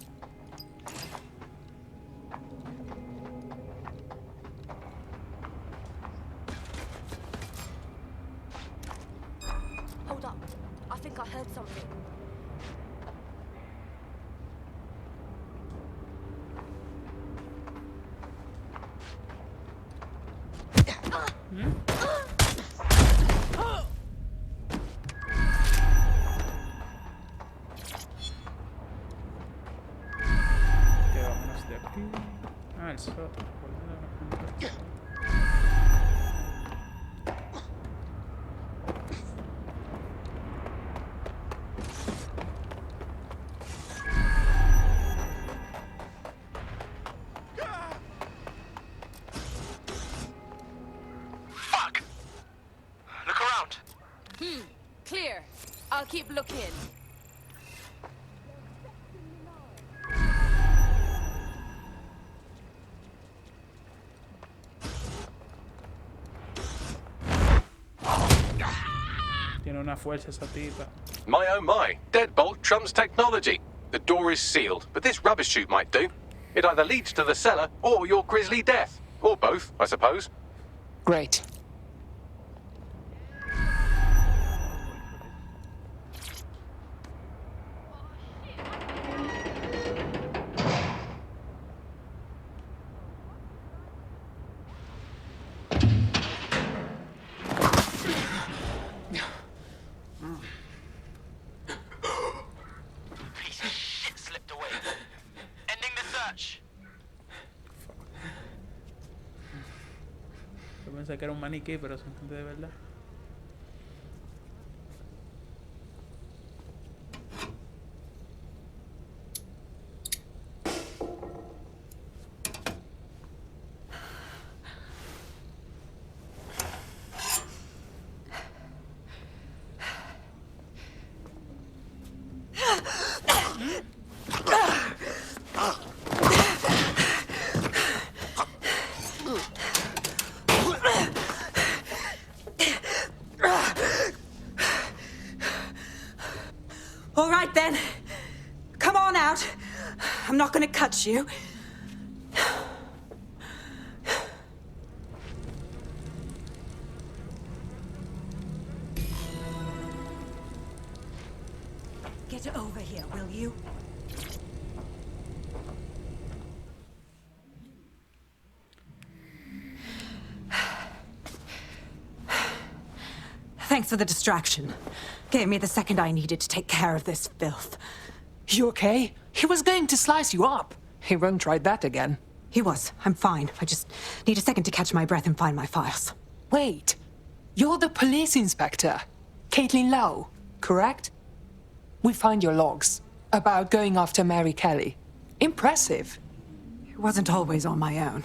S12: Hold up. I think I heard something.
S1: Ok, vámonos de aquí. Ah, el sótano.
S13: Fuck! Look around.
S12: Clear. I'll keep looking.
S1: Tiene una fuerza esa tipa.
S4: My oh my, deadbolt trumps technology. The door is sealed, but this rubbish chute might do. It either leads to the cellar or your grisly death. Or both, I suppose.
S5: Great.
S13: Piece of shit slipped away. Ending the search.
S1: Yo pensé que era un maniquí, pero son gente de verdad.
S14: Come on out. I'm not gonna cut you. Get over here, will you? Thanks for the distraction. Gave me the second I needed to take care of this filth.
S5: You okay? He was going to slice you up. He won't try that again.
S14: He was. I'm fine. I just need a second to catch my breath and find my files.
S5: Wait. You're the police inspector. Caitlin Lowe, correct? We find your logs about going after Mary Kelley. Impressive.
S14: It wasn't always on my own.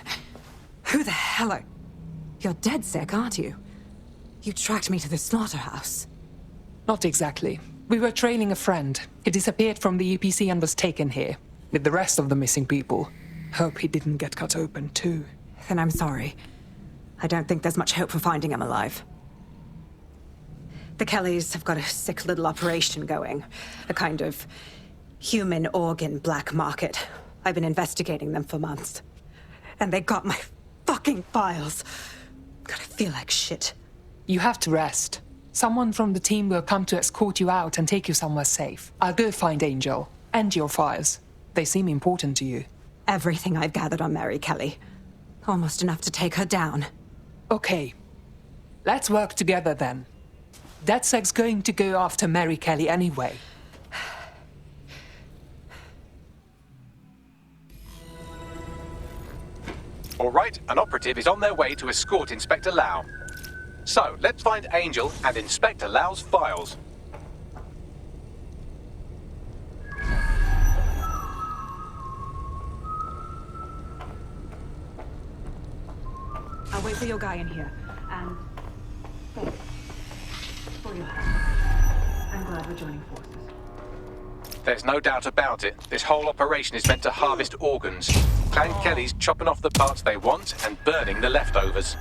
S14: Who the hell are... You're dead sick, aren't you? You tracked me to the slaughterhouse.
S5: Not exactly. We were trailing a friend. He disappeared from the UPC and was taken here, with the rest of the missing people. Hope he didn't get cut open, too.
S14: Then I'm sorry. I don't think there's much hope for finding him alive. The Kelleys have got a sick little operation going. A kind of human organ black market. I've been investigating them for months. And they got my fucking files. God, I feel like shit.
S5: You have to rest. Someone from the team will come to escort you out and take you somewhere safe. I'll go find Angel. And your files. They seem important to you.
S14: Everything I've gathered on Mary Kelley. Almost enough to take her down.
S5: Okay. Let's work together then. DedSec's going to go after Mary Kelley anyway.
S4: All right, an operative is on their way to escort Inspector Lau. So, let's find Angel and Inspector Lau's files.
S14: I'll wait for your guy in here. And thanks for your help. I'm glad we're joining forces.
S4: There's no doubt about it. This whole operation is meant to harvest organs. Clan Kelley's chopping off the parts they want and burning the leftovers.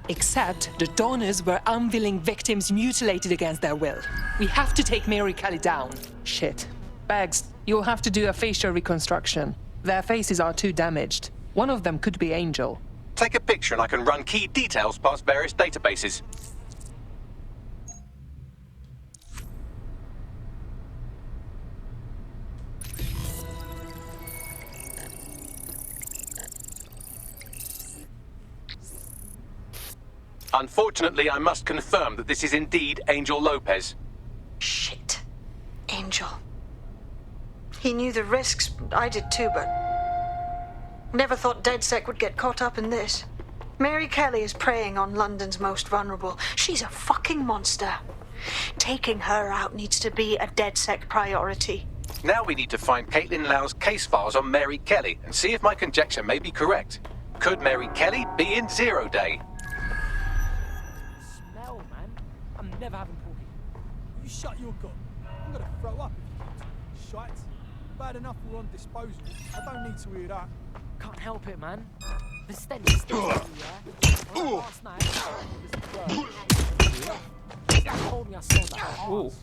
S5: Except the donors were unwilling victims mutilated against their will. We have to take Mary Kelley down. Shit. Bags, you'll have to do a facial reconstruction. Their faces are too damaged. One of them could be Angel.
S4: Take a picture and I can run key details past various databases. Unfortunately, I must confirm that this is indeed Angel Lopez.
S15: Shit. Angel. He knew the risks. I did too, but... Never thought DedSec would get caught up in this. Mary Kelley is preying on London's most vulnerable. She's a fucking monster. Taking her out needs to be a DedSec priority.
S4: Now we need to find Caitlin Lau's case files on Mary Kelley and see if my conjecture may be correct. Could Mary Kelley be in Zero Day?
S16: Smell, man. I'm never having porky.
S20: You shut your gut. I'm gonna throw up if you shite. Bad enough we're on disposal. I don't need to hear that.
S16: Can't help it, man. The stench is still there, yeah? Last night, that told me I smelled that arse.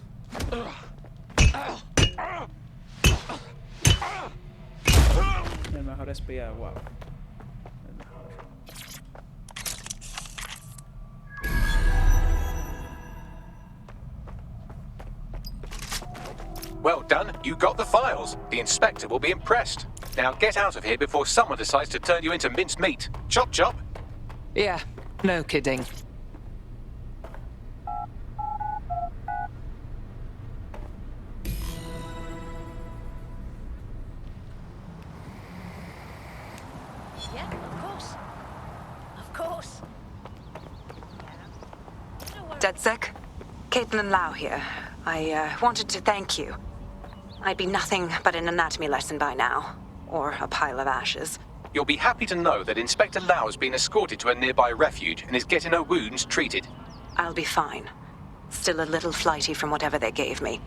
S1: El mejor espía, wow. El mejor.
S4: Well done, you got the files. The inspector will be impressed. Now get out of here before someone decides to turn you into minced meat. Chop chop.
S5: Yeah, no kidding.
S12: Yeah, of course. Of course.
S14: DedSec? Caitlin Lau here. I wanted to thank you. I'd be nothing but an anatomy lesson by now. Or a pile of ashes.
S4: You'll be happy to know that Inspector Lau has been escorted to a nearby refuge and is getting her wounds treated.
S14: I'll be fine. Still a little flighty from whatever they gave me.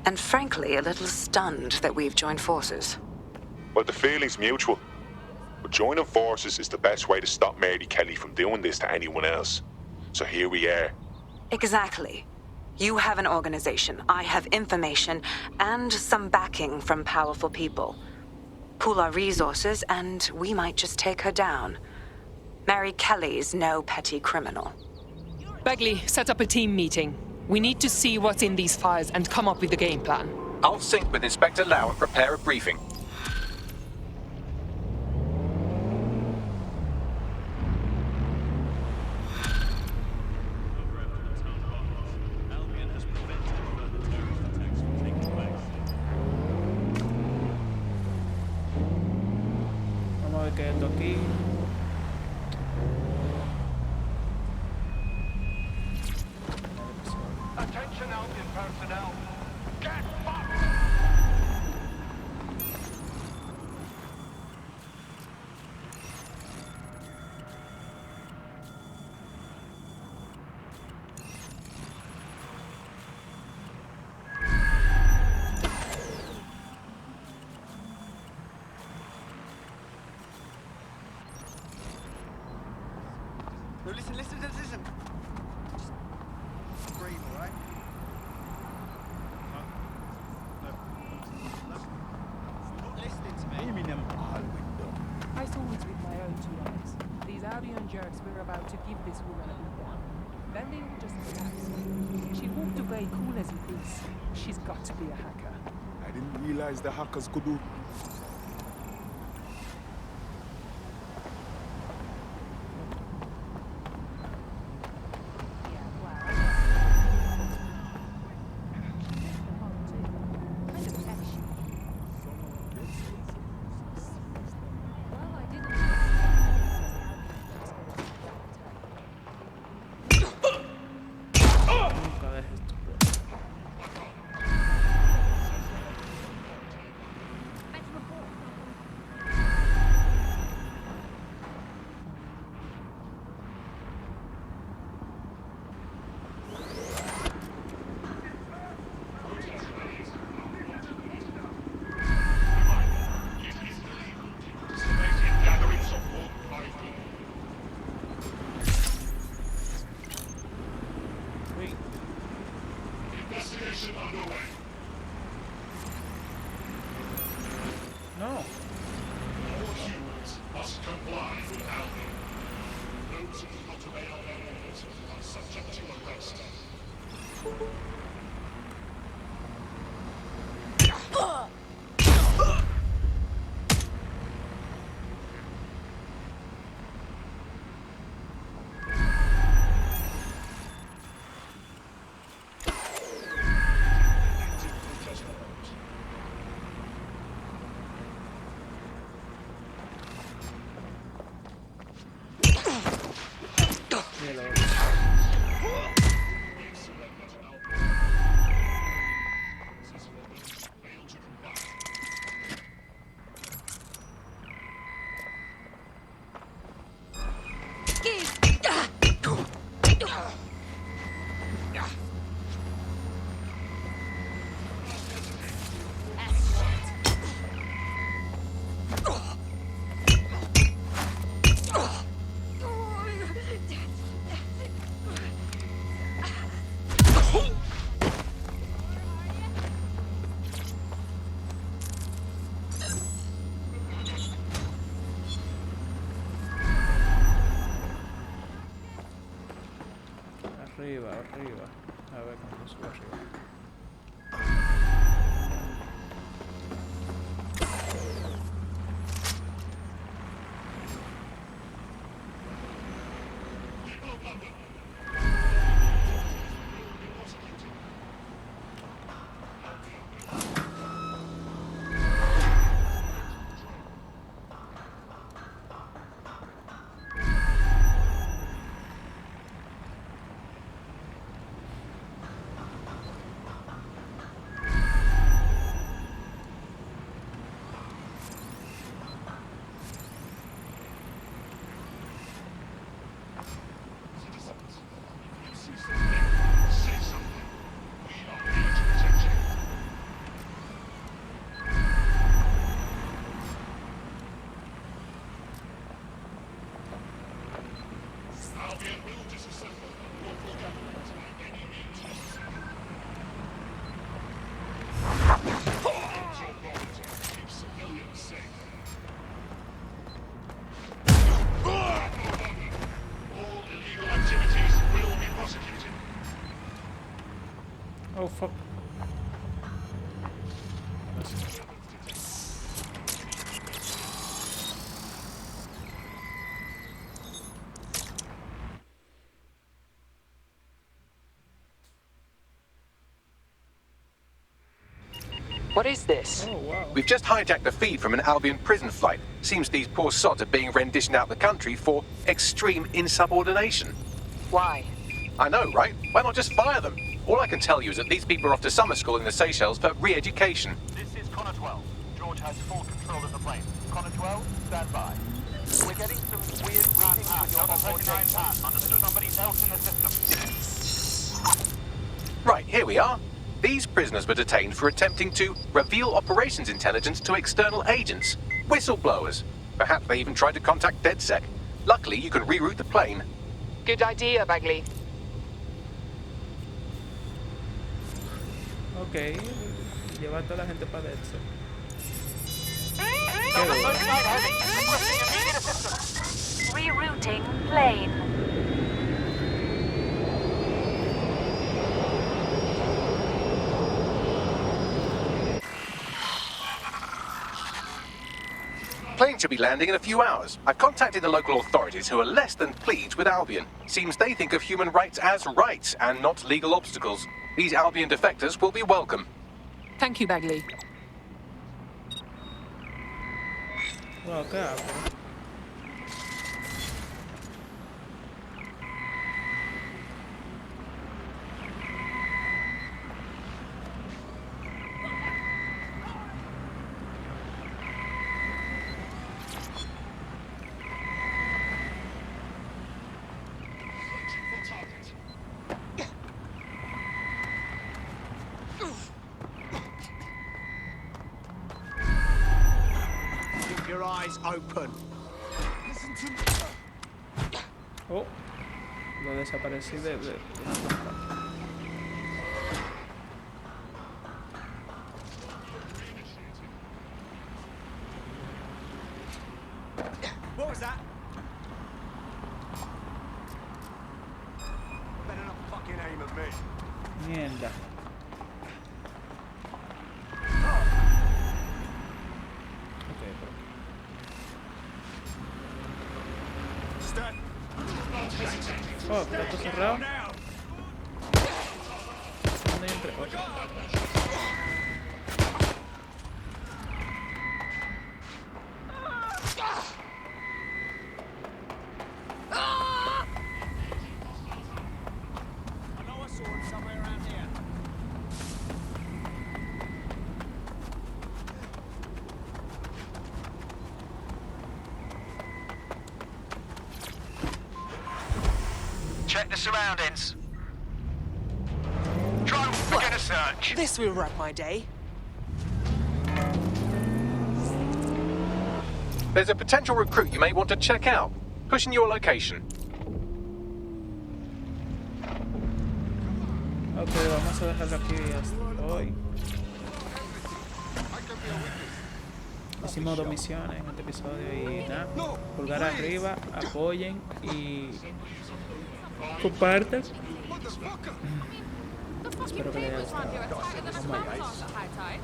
S14: And frankly, a little stunned that we've joined forces.
S3: Well, the feeling's mutual. But joining forces is the best way to stop Mary Kelley from doing this to anyone else. So here we are.
S14: Exactly. You have an organization, I have information, and some backing from powerful people. Pool our resources, and we might just take her down. Mary Kelley's no petty criminal.
S5: Bagley, set up a team meeting. We need to see what's in these files and come up with a game plan.
S4: I'll sync with Inspector Lau and prepare a briefing.
S1: Vamos a ver qué es esto aquí.
S13: Attention Albion personnel. Get fucked!
S8: No, listen. Just breathe, all right? You're not listening to me.
S16: I saw it with my own 2 eyes. These Albion jerks were about to give this woman a beatdown. Then they all just collapsed. She walked away cool as you please. She's got to be a hacker.
S3: I didn't realize the hackers could do.
S1: No.
S6: All humans must comply with Albion. Those who do not obey our orders are subject to arrest.
S1: Arriba. A ver cómo subo arriba.
S5: What is this?
S1: Oh, wow.
S4: We've just hijacked the feed from an Albion prison flight. Seems these poor sods are being renditioned out the country for extreme insubordination.
S5: Why?
S4: I know, right? Why not just fire them? All I can tell you is that these people are off to summer school in the Seychelles for re-education.
S10: This is Connor 12. George has full control of the plane. Connor 12, stand by. We're getting some weird readings with your onboard data. Understood. Somebody else in the system.
S4: Right, here we are. These prisoners were detained for attempting to reveal operations intelligence to external agents. Whistleblowers. Perhaps they even tried to contact DedSec. Luckily, you can reroute the plane.
S5: Good idea, Bagley.
S1: Ok, lleva a toda la gente para DedSec.
S22: Rerouting plane.
S4: Plane should be landing in a few hours. I've contacted the local authorities who are less than pleased with Albion. Seems they think of human rights as rights and not legal obstacles. These Albion defectors will be welcome.
S5: Thank you, Bagley.
S1: Wow, ¿qué hago?
S8: Keep your eyes open.
S20: Listen to me.
S1: Oh, lo desaparecí de una trampa.
S8: What was that? Better not fucking aim at me.
S1: Mierda. Oh, está todo cerrado. ¿Dónde entré?
S8: I know I saw him somewhere around here.
S10: Check the surroundings. Try and begin a search.
S5: This will wrap my day.
S4: There's a potential recruit you may want to check out. Pushing your location.
S1: Ok, vamos a dejarlo aquí hasta hoy. Hicimos 2 misiones en este episodio y nada, pulgar arriba, apoyen y compartan. Espero que les haya gustado. Vamos allá.